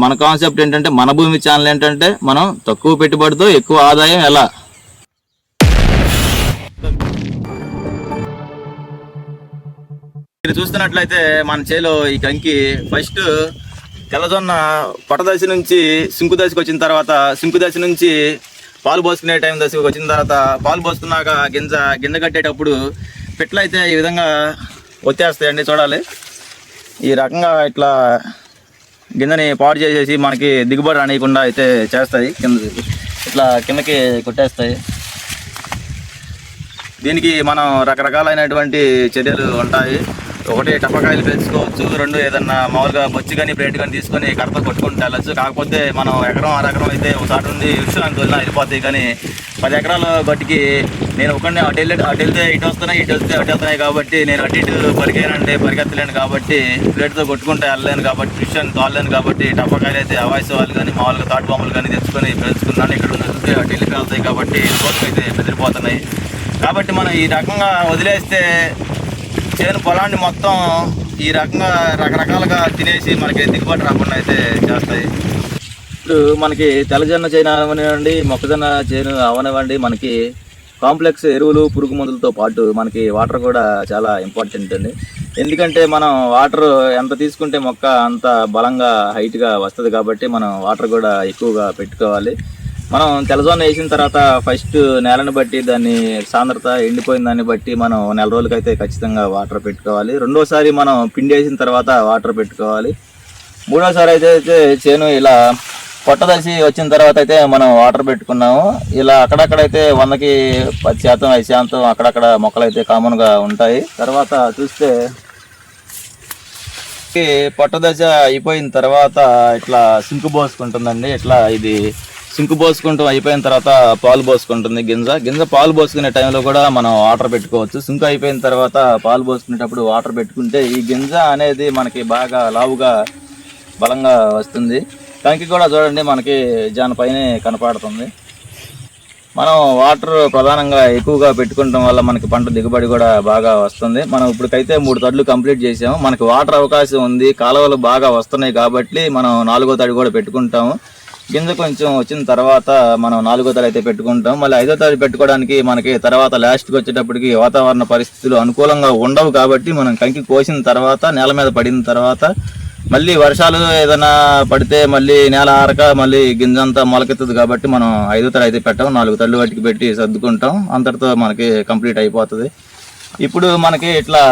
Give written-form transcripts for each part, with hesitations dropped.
మన కాన్సెప్ట్ ఏంటంటే మన భూమి ఛానల్ ఏంటంటే మనం తక్కువ పెట్టుబడితో ఎక్కువ ఆదాయం ఎలా. మీరు చూస్తున్నట్లయితే మన చేలో ఈ కంకి ఫస్ట్ తెల్లజొన్న పొట్టదశ నుంచి సింకు దశకు వచ్చిన తర్వాత, సింకు దశ నుంచి పాలు పోసుకునే టైం దశకు వచ్చిన తర్వాత, పాలు పోసుకున్నాక గింజ కట్టేటప్పుడు పిట్లు అయితే ఈ విధంగా వచ్చేస్తాయండి. చూడాలి, ఈ రకంగా ఇట్లా గింజని పాడు చేసేసి మనకి దిగుబడి రానియకుండా అయితే చేస్తాయి. ఇట్లా కిందకి కొట్టేస్తాయి. దీనికి మనం రకరకాలైనటువంటి చర్యలు ఉంటాయి. ఒకటి టపకాయలు పెంచుకోవచ్చు, రెండు ఏదన్నా మామూలుగా బొచ్చి కానీ ప్లేట్ కానీ తీసుకొని కడత కొట్టుకుంటూ వెళ్ళచ్చు. కాకపోతే మనం ఎకరం అరెకరం అయితే ఒకసారి నుండి విషయానికి వదిలినా వెళ్ళిపోతాయి. కానీ 10 ఎకరాల గట్టికి నేను ఒకరిని అటు వెళ్తే ఇటు వస్తున్నాయి, ఇటు వస్తే అటు వస్తున్నాయి కాబట్టి నేను అటు ఇటు పరిగెత్తలేను కాబట్టి ప్లేట్తో కొట్టుకుంటే వెళ్ళలేను కాబట్టి విషయాన్ని తోలలేను కాబట్టి టపకాయలు అయితే అవాయిస్ వాళ్ళు కానీ మామూలుగా తాటి బొమ్మలు కానీ తెచ్చుకొని పెంచుకున్నాను. ఇక్కడ వస్తే అటు వెళ్ళి వెళ్తాయి కాబట్టి కోసం అయితే బెదిరిపోతున్నాయి. కాబట్టి మనం ఈ రకంగా వదిలేస్తే చేను పొలాన్ని మొత్తం ఈ రకంగా రకరకాలుగా తినేసి మనకి దిగుబడి రాకుండా అయితే చేస్తాయి. ఇప్పుడు మనకి తెల్లజొన్న చేను అవనివ్వండి, మొక్కజొన్న చేను అవనివ్వండి, మనకి కాంప్లెక్స్ ఎరువులు పురుగు మందులతో పాటు మనకి వాటర్ కూడా చాలా ఇంపార్టెంట్ అండి. ఎందుకంటే మనం వాటర్ ఎంత తీసుకుంటే మొక్క అంత బలంగా హైట్గా వస్తుంది కాబట్టి మనం వాటర్ కూడా ఎక్కువగా పెట్టుకోవాలి. మనం తెల్లజొన్న వేసిన తర్వాత ఫస్ట్ నేలను బట్టి దాన్ని సాంద్రత ఎండిపోయిన దాన్ని బట్టి మనం నెల రోజులకైతే ఖచ్చితంగా వాటర్ పెట్టుకోవాలి. రెండోసారి మనం పిండి వేసిన తర్వాత వాటర్ పెట్టుకోవాలి. మూడోసారి అయితే చేను ఇలా పొట్టదశి వచ్చిన తర్వాత అయితే మనం వాటర్ పెట్టుకున్నాము. ఇలా అక్కడక్కడైతే 100కి 10%, 5% అక్కడక్కడ మొక్కలు అయితే కామన్గా ఉంటాయి. తర్వాత చూస్తే పొట్టదశ అయిపోయిన తర్వాత ఇట్లా సింకు పోసుకుంటుందండి. ఇట్లా ఇది సింకు పోసుకుంటూ అయిపోయిన తర్వాత పాలు పోసుకుంటుంది. గింజ పాలు పోసుకునే టైంలో కూడా మనం వాటర్ పెట్టుకోవచ్చు. సింకు అయిపోయిన తర్వాత పాలు పోసుకునేటప్పుడు వాటర్ పెట్టుకుంటే ఈ గింజ అనేది మనకి బాగా లావుగా బలంగా వస్తుంది. కంకి కూడా చూడండి మనకి దానిపైనే కనపడుతుంది. మనం వాటర్ ప్రధానంగా ఎక్కువగా పెట్టుకోవడం వల్ల మనకి పంట దిగుబడి కూడా బాగా వస్తుంది. మనం ఇప్పటికైతే 3 తడులు కంప్లీట్ చేసాము. మనకి వాటర్ అవకాశం ఉంది, కాలువలు బాగా వస్తున్నాయి కాబట్టి మనం 4వ తడి కూడా పెట్టుకుంటాము. గింజ కొంచెం వచ్చిన తర్వాత మనం 4వ తడి అయితే పెట్టుకుంటాం. మళ్ళీ 5వ తడి పెట్టుకోవడానికి మనకి తర్వాత లాస్ట్కి వచ్చేటప్పటికి వాతావరణ పరిస్థితులు అనుకూలంగా ఉండవు కాబట్టి మనం కంకి కోసిన తర్వాత నేల మీద పడిన తర్వాత మళ్ళీ వర్షాలు ఏదైనా పడితే మళ్ళీ నేల ఆరక మళ్ళీ గింజ అంతా మొలకెత్తుంది కాబట్టి మనం 5వ తడి అయితే పెట్టాం. 4 తళ్ళు వాటికి పెట్టి సర్దుకుంటాం. అంతటితో మనకి కంప్లీట్ అయిపోతుంది. ఇప్పుడు మనకి ఇట్లా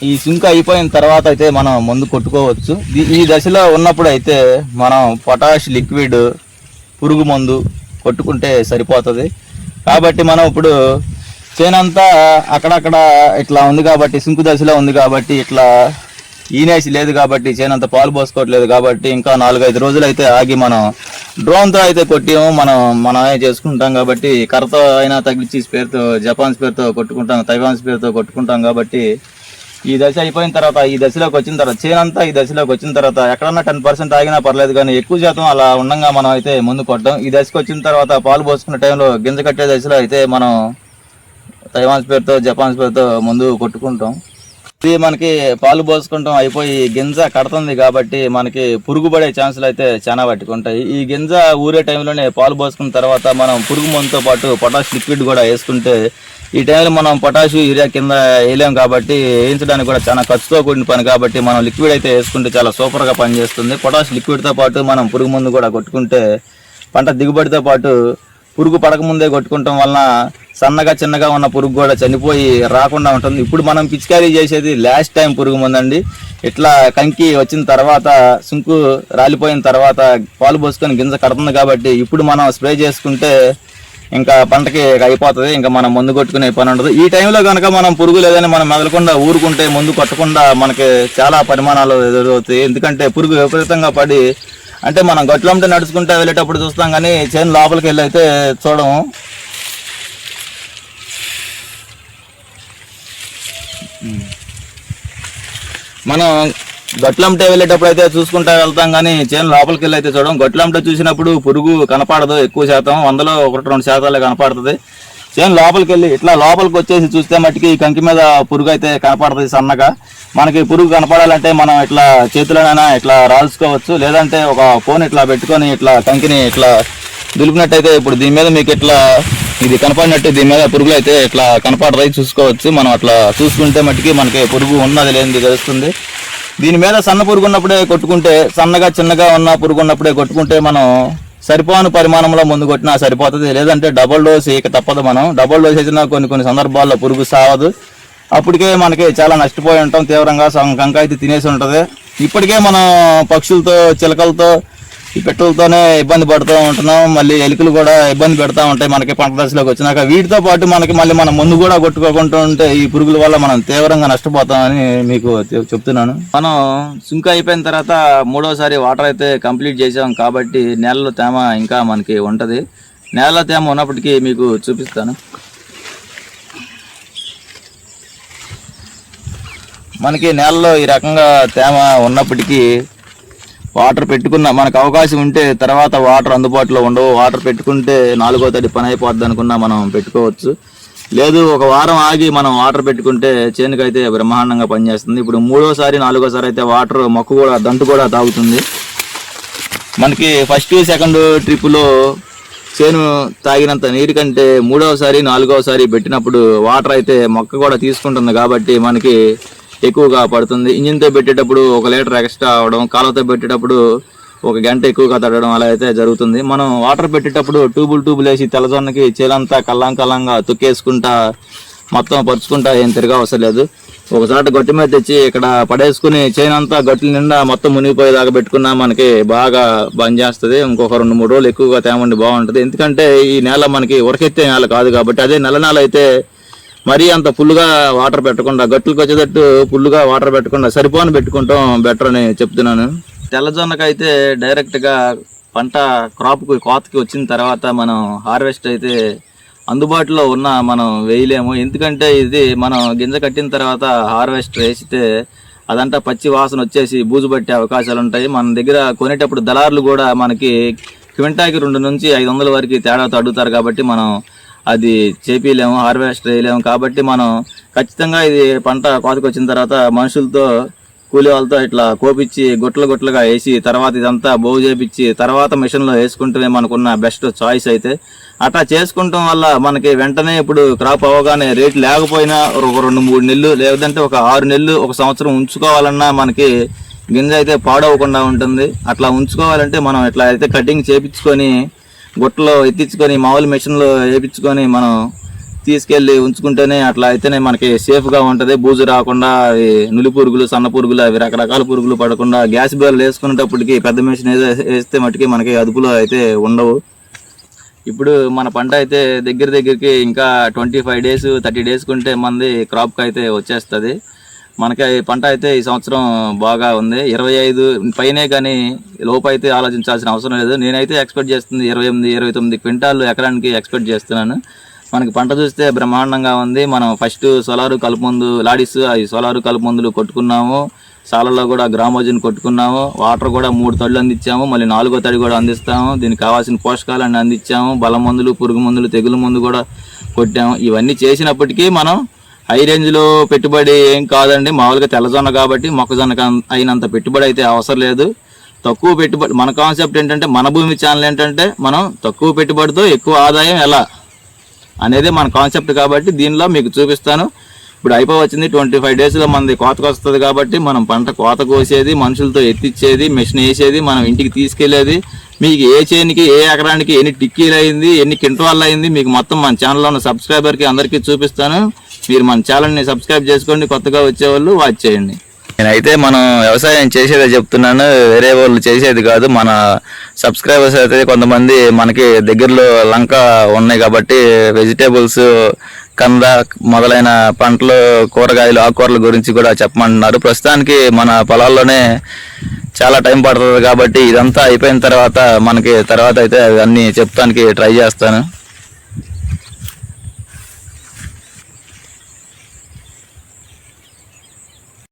ఈ సింకు అయిపోయిన తర్వాత అయితే మనం మందు కొట్టుకోవచ్చు. ఈ దశలో ఉన్నప్పుడు అయితే మనం పొటాష్ లిక్విడ్ పురుగు మందు కొట్టుకుంటే సరిపోతుంది. కాబట్టి మనం ఇప్పుడు చేనంతా అక్కడక్కడ ఇట్లా ఉంది కాబట్టి సింకు దశలో ఉంది కాబట్టి ఇట్లా ఈనేసి లేదు కాబట్టి చేనంతా పాలు పోసుకోవట్లేదు కాబట్టి ఇంకా 4-5 రోజులు అయితే ఆగి మనం డ్రోన్తో అయితే కొట్టాము. మనమే చేసుకుంటాం కాబట్టి కర్రతో అయినా తగిలిచ్చి స్పేర్తో జపాన్ స్పేర్తో కొట్టుకుంటాం, తైవాన్ స్పేర్తో కొట్టుకుంటాం కాబట్టి ఈ దశ అయిపోయిన తర్వాత ఈ దశలోకి వచ్చిన తర్వాత చేనంతా ఈ దశలోకి వచ్చిన తర్వాత ఎక్కడన్నా 10% ఆగినా పర్లేదు కానీ ఎక్కువ శాతం అలా ఉండగా మనం అయితే ముందు కొట్టాం. ఈ దశకు వచ్చిన తర్వాత పాలు పోసుకునే టైంలో గింజ కట్టే దశలో అయితే మనం తైవాన్ స్పేర్తో జపాన్ స్పేర్తో ముందు కొట్టుకుంటాం. ఇది మనకి పాలు పోసుకుంటాం అయిపోయి గింజ కడుతుంది కాబట్టి మనకి పురుగు పడే ఛాన్సులు అయితే చాలా పట్టుకుంటాయి. ఈ గింజ ఊరే టైంలోనే పాలు పోసుకున్న తర్వాత మనం పురుగు మందుతో పాటు పొటాష్ లిక్విడ్ కూడా వేసుకుంటే ఈ టైంలో మనం పొటాష్ యూరియా కింద వేయలేం కాబట్టి వేయించడానికి కూడా చాలా ఖర్చుతో కూడిన పని కాబట్టి మనం లిక్విడ్ అయితే వేసుకుంటే చాలా సూపర్గా పనిచేస్తుంది. పొటాష్ లిక్విడ్తో పాటు మనం పురుగు మందు కూడా కొట్టుకుంటే పంట దిగుబడితో పాటు పురుగు పడకముందే కొట్టుకుంటాం వలన సన్నగా చిన్నగా ఉన్న పురుగు కూడా చనిపోయి రాకుండా ఉంటుంది. ఇప్పుడు మనం పిచికారీ చేసేది లాస్ట్ టైం పురుగు మందండి. ఇట్లా కంకి వచ్చిన తర్వాత సింకు రాలిపోయిన తర్వాత పాలు పోసుకొని గింజ కడుతుంది కాబట్టి ఇప్పుడు మనం స్ప్రే చేసుకుంటే ఇంకా పంటకి అయిపోతుంది. ఇంకా మనం మందు కొట్టుకునే పని ఉండదు. ఈ టైంలో కనుక మనం పురుగు లేదని మనం మెదలకుండా ఊరుకుంటే మందు కొట్టకుండా మనకి చాలా పరిమాణాలు ఎదురవుతాయి. ఎందుకంటే పురుగు విపరీతంగా పడి అంటే మనం గట్లంటే నడుచుకుంటే వెళ్ళేటప్పుడు చూస్తాం కానీ చేను లోపలికి వెళ్ళి అయితే చూడము. మనం గట్లంటే వెళ్ళేటప్పుడు అయితే చూసుకుంటా వెళ్తాం కానీ చేను లోపలికి వెళ్ళి అయితే చూడడం. గట్లంటే చూసినప్పుడు పురుగు కనపడదు, ఎక్కువ శాతం 100లో 1-2% కనపడుతుంది. చేను లోపలికి వెళ్ళి ఇట్లా లోపలికి వచ్చేసి చూస్తే మట్టికి ఈ కంకి మీద పురుగు అయితే కనపడుతుంది సన్నగా. మనకి పురుగు కనపడాలంటే మనం ఇట్లా చేతులనైనా ఇట్లా రాల్చుకోవచ్చు, లేదంటే ఒక ఫోన్ ఇట్లా పెట్టుకొని ఇట్లా కంకిని ఇట్లా దులిపినట్టయితే ఇప్పుడు దీని మీద మీకు ఇట్లా ఇది కనపడినట్టు దీని మీద పురుగులు అయితే ఇట్లా కనపడతాయి, చూసుకోవచ్చు. మనం అట్లా చూసుకుంటే మట్టికి మనకి పురుగు ఉన్నది లేనిది తెలుస్తుంది. దీని మీద సన్న పురుగు ఉన్నప్పుడే కొట్టుకుంటే, సన్నగా చిన్నగా ఉన్న పురుగు ఉన్నప్పుడే కొట్టుకుంటే మనం సరిపోని పరిమాణంలో ముందు కొట్టినా సరిపోతుంది. లేదంటే డబుల్ డోస్ ఇక తప్పదు. మనం డబుల్ డోస్ వేసినా కొన్ని సందర్భాల్లో పురుగు సావదు. అప్పటికే మనకి చాలా నష్టపోయి ఉంటాం తీవ్రంగా. కంక అయితే తినేసి ఉంటుంది. ఇప్పటికే మనం పక్షులతో చిలకలతో ఈ పెట్టులతోనే ఇబ్బంది పడుతూ ఉంటున్నాం. మళ్ళీ ఎలుకలు కూడా ఇబ్బంది పెడతా ఉంటాయి మనకి పంట దశలోకి వచ్చినాక. వీటితో పాటు మనకి మళ్ళీ మనం ముందు కూడా కొట్టుకోకుండా ఉంటే ఈ పురుగుల వల్ల మనం తీవ్రంగా నష్టపోతామని మీకు చెప్తున్నాను. మనం సుంక అయిపోయిన తర్వాత మూడోసారి వాటర్ అయితే కంప్లీట్ చేసాం కాబట్టి నేలలో తేమ ఇంకా మనకి ఉంటుంది. నేలలో తేమ ఉన్నప్పటికీ మీకు చూపిస్తాను. మనకి నేలలో ఈ రకంగా తేమ ఉన్నప్పటికీ వాటర్ పెట్టుకున్న మనకు అవకాశం ఉంటే తర్వాత వాటర్ అందుబాటులో ఉండవు. వాటర్ పెట్టుకుంటే 4వ తడి పని అయిపోద్ది అనుకున్నా మనం పెట్టుకోవచ్చు. లేదు ఒక వారం ఆగి మనం వాటర్ పెట్టుకుంటే చేనుకి అయితే బ్రహ్మాండంగా పనిచేస్తుంది. ఇప్పుడు 3వసారి 4వసారి అయితే వాటర్ మొక్క కూడా దంటు కూడా తాగుతుంది. మనకి ఫస్ట్ సెకండ్ ట్రిప్లో చేను తాగినంత నీరు కంటే 3వసారి 4వసారి పెట్టినప్పుడు వాటర్ అయితే మొక్క కూడా తీసుకుంటుంది కాబట్టి మనకి ఎక్కువగా పడుతుంది. ఇంజిన్తో పెట్టేటప్పుడు 1 లీటర్ ఎక్స్ట్రా అవడం, కాలువతో పెట్టేటప్పుడు 1 గంట ఎక్కువగా తగ్గడం అలా అయితే జరుగుతుంది. మనం వాటర్ పెట్టేటప్పుడు ట్యూబులు వేసి తెల్లజొన్నకి చేలంతా కల్లంగా తొక్కేసుకుంటా మొత్తం పరుచుకుంటా ఏం తిరగా అవసరం లేదు. ఒకసారి గట్టి మీద తెచ్చి ఇక్కడ పడేసుకుని చేనంతా గట్ల నిండా మొత్తం మునిగిపోయేదాకా పెట్టుకున్నా మనకి బాగా బంద్ చేస్తుంది. ఇంకొక 2-3 రోజులు ఎక్కువగా తేమండి బాగుంటుంది. ఎందుకంటే ఈ నేల మనకి ఉరకెత్తే నేల కాదు కాబట్టి. అదే నెల అయితే మరీ అంత ఫుల్గా వాటర్ పెట్టకుండా గట్లకు వచ్చేటట్టు ఫుల్గా వాటర్ పెట్టకుండా సరిపోని పెట్టుకుంటాం బెటర్ అని చెప్తున్నాను. తెల్లజొన్నకైతే డైరెక్ట్గా పంట క్రాప్కి కోతకి వచ్చిన తర్వాత మనం హార్వెస్ట్ అయితే అందుబాటులో ఉన్న మనం వేయలేము. ఎందుకంటే ఇది మనం గింజ కట్టిన తర్వాత హార్వెస్ట్ వేసితే అదంతా పచ్చి వాసన వచ్చేసి బూజు పట్టే అవకాశాలు ఉంటాయి. మన దగ్గర కొనేటప్పుడు దళారులు కూడా మనకి క్వింటాకి 2 నుంచి 500 వరకు తేడాతో అడుగుతారు కాబట్టి మనం అది చేపిలేము, హార్వెస్ట్ వేయలేము. కాబట్టి మనం ఖచ్చితంగా ఇది పంట కోతకు వచ్చిన తర్వాత మనుషులతో కూలి వాళ్ళతో ఇట్లా కోపించి గుట్లుగా వేసి తర్వాత ఇదంతా బోగు చేపించి తర్వాత మిషన్లో వేసుకుంటేనే మనకున్న బెస్ట్ చాయిస్ అయితే. అట్లా చేసుకుంటాం వల్ల మనకి వెంటనే ఇప్పుడు క్రాప్ అవ్వగానే రేటు లేకపోయినా ఒక 2-3 నెలలు లేదంటే ఒక 6 నెలలు 1 సంవత్సరం ఉంచుకోవాలన్నా మనకి గింజ అయితే పాడవకుండా ఉంటుంది. అట్లా ఉంచుకోవాలంటే మనం ఇట్లా అయితే కటింగ్ చేపించుకొని గుట్టలో ఎత్తించుకొని మామూలు మిషన్లో వేయించుకొని మనం తీసుకెళ్ళి ఉంచుకుంటేనే అట్లా అయితేనే మనకి సేఫ్గా ఉంటుంది. బూజు రాకుండా నులి పురుగులు, సన్న పురుగులు, అవి రకరకాల పురుగులు పడకుండా గ్యాస్ బేర్లు వేసుకునేటప్పటికి పెద్ద మిషన్ వేస్తే మట్టుకి మనకి అదుపులో అయితే ఉండవు. ఇప్పుడు మన పంట అయితే దగ్గరికి ఇంకా 25 డేస్ 30 డేస్ కుంటే మంది క్రాప్కి అయితే వచ్చేస్తుంది. మనకి పంట అయితే ఈ సంవత్సరం బాగా ఉంది. 25 పైనే కానీ లోపు అయితే ఆలోచించాల్సిన అవసరం లేదు. నేనైతే ఎక్స్పెక్ట్ చేస్తుంది 28-29 క్వింటాలు ఎకరానికి ఎక్స్పెక్ట్ చేస్తున్నాను. మనకి పంట చూస్తే బ్రహ్మాండంగా ఉంది. మనం ఫస్ట్ సోలారు కలుపు మందు లాడిస్ అవి సోలారు కలుపు మందులు కొట్టుకున్నాము. సాలలో కూడా గ్రామోజన్ కొట్టుకున్నాము. వాటర్ కూడా 3 తడులు అందించాము. మళ్ళీ 4వ తడి కూడా అందిస్తాము. దీనికి కావాల్సిన పోషకాలన్నీ అందించాము. బలం మందులు, పురుగు మందులు, తెగులు మందు కూడా కొట్టాము. ఇవన్నీ చేసినప్పటికీ మనం హై రేంజ్లో పెట్టుబడి ఏం కాదండి. మామూలుగా తెల్లజొన్న కాబట్టి మొక్కజొన్నకు అయినంత పెట్టుబడి అయితే అవసరం లేదు. తక్కువ పెట్టుబడి మన కాన్సెప్ట్ ఏంటంటే, మన భూమి ఛానల్ ఏంటంటే మనం తక్కువ పెట్టుబడితో ఎక్కువ ఆదాయం ఎలా అనేది మన కాన్సెప్ట్ కాబట్టి దీనిలో మీకు చూపిస్తాను. ఇప్పుడు అయిపోవచ్చింది 25 డేస్లో మనది కోతకు వస్తుంది కాబట్టి మనం పంట కోత కోసేది, మనుషులతో ఎత్తిచ్చేది, మిషన్ వేసేది, మనం ఇంటికి తీసుకెళ్లేది, మీకు ఏ చేనికి ఏ ఎకరానికి ఎన్ని టిక్కీలు అయింది, ఎన్ని క్వింటాలు అయింది మీకు మొత్తం మన ఛానల్లో ఉన్న సబ్స్క్రైబర్కి అందరికీ చూపిస్తాను. మీరు మన ఛానల్ని సబ్స్క్రైబ్ చేసుకోండి. కొత్తగా వచ్చేవాళ్ళు వాచ్ చేయండి. నేనైతే మనం వ్యవసాయం చేసేదే చెప్తున్నాను, వేరే వాళ్ళు చేసేది కాదు. మన సబ్స్క్రైబర్స్ అయితే కొంతమంది మనకి దగ్గరలో లంక ఉన్నాయి కాబట్టి వెజిటేబుల్స్, కంద మొదలైన పంటలు, కూరగాయలు, ఆకుకూరల గురించి కూడా చెప్పమంటున్నారు. ప్రస్తుతానికి మన పొలాల్లోనే చాలా టైం పడుతుంది కాబట్టి ఇదంతా అయిపోయిన తర్వాత మనకి తర్వాత అయితే అన్నీ చెప్తానికి ట్రై చేస్తాను.